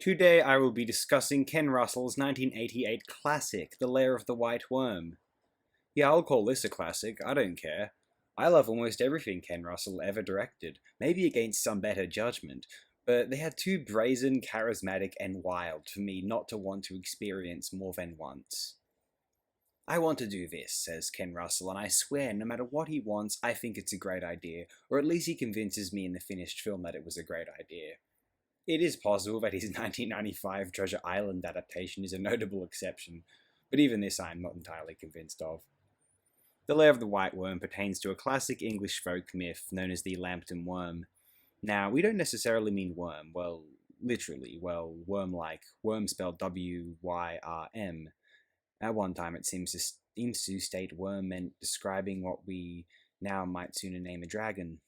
Today I will be discussing Ken Russell's 1988 classic, The Lair of the White Worm. Yeah, I'll call this a classic, I don't care. I love almost everything Ken Russell ever directed, maybe against some better judgment, but they are too brazen, charismatic, and wild for me not to want to experience more than once. I want to do this, says Ken Russell, and I swear no matter what he wants, I think it's a great idea, or at least he convinces me in the finished film that it was a great idea. It is possible that his 1995 Treasure Island adaptation is a notable exception, but even this I am not entirely convinced of. The Lair of the White Worm pertains to a classic English folk myth known as the Lambton Worm. Now, we don't necessarily mean worm, well, literally, worm-like, worm spelled W-Y-R-M. At one time it seems to state worm meant describing what we now might sooner name a dragon.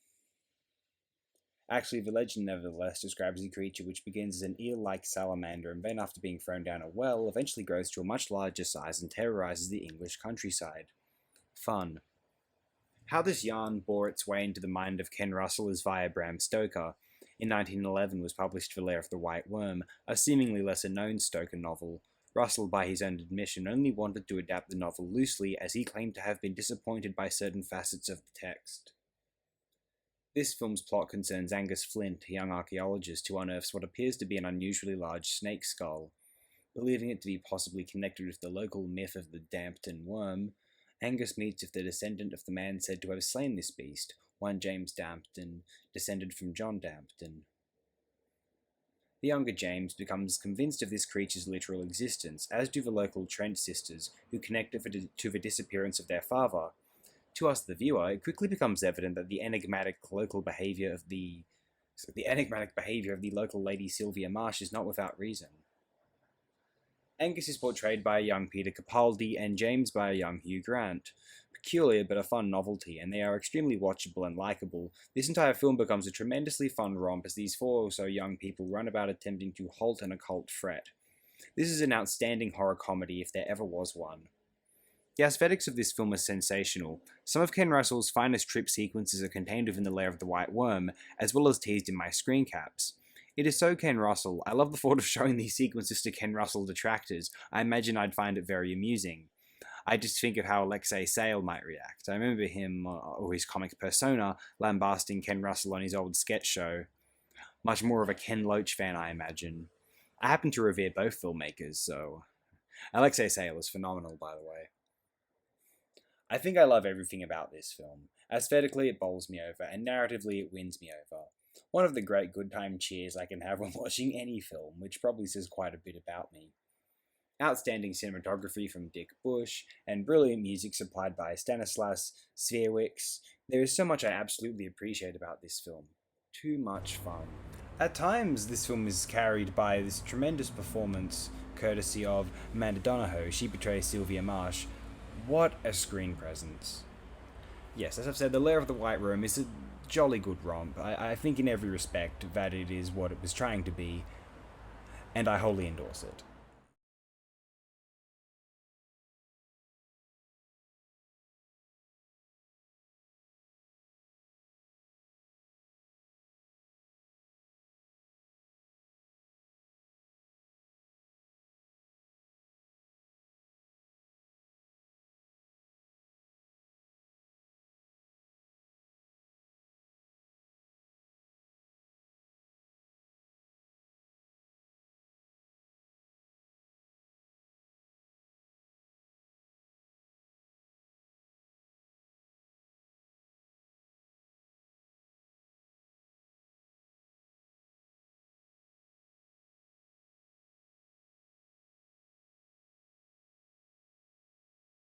Actually, the legend nevertheless describes a creature which begins as an eel-like salamander and then, after being thrown down a well, eventually grows to a much larger size and terrorizes the English countryside. Fun. How this yarn bore its way into the mind of Ken Russell is via Bram Stoker. In 1911 was published The Lair of the White Worm, a seemingly lesser-known Stoker novel. Russell, by his own admission, only wanted to adapt the novel loosely as he claimed to have been disappointed by certain facets of the text. This film's plot concerns Angus Flint, a young archaeologist who unearths what appears to be an unusually large snake skull. Believing it to be possibly connected with the local myth of the Dampton Worm, Angus meets with the descendant of the man said to have slain this beast, one James Dampton, descended from John Dampton. The younger James becomes convinced of this creature's literal existence, as do the local Trent sisters, who connect it to the disappearance of their father. To us, the viewer, it quickly becomes evident that the enigmatic behavior of the local Lady Sylvia Marsh is not without reason. Angus is portrayed by a young Peter Capaldi and James by a young Hugh Grant. Peculiar but a fun novelty, and they are extremely watchable and likable. This entire film becomes a tremendously fun romp as these four or so young people run about attempting to halt an occult threat. This is an outstanding horror comedy if there ever was one. The aesthetics of this film are sensational. Some of Ken Russell's finest trip sequences are contained within The Lair of the White Worm, as well as teased in my screen caps. It is so Ken Russell. I love the thought of showing these sequences to Ken Russell detractors. I imagine I'd find it very amusing. I just think of how Alexei Sayle might react. I remember him, or his comic persona, lambasting Ken Russell on his old sketch show. Much more of a Ken Loach fan, I imagine. I happen to revere both filmmakers, so... Alexei Sayle is phenomenal, by the way. I think I love everything about this film. Aesthetically, it bowls me over, and narratively, it wins me over. One of the great good time cheers I can have when watching any film, which probably says quite a bit about me. Outstanding cinematography from Dick Bush, and brilliant music supplied by Stanislas Zwiewiks. There is so much I absolutely appreciate about this film. Too much fun. At times, this film is carried by this tremendous performance, courtesy of Amanda Donohoe. She portrays Sylvia Marsh. What a screen presence. Yes, as I've said, The Lair of the White Worm is a jolly good romp. I think in every respect that it is what it was trying to be, and I wholly endorse it.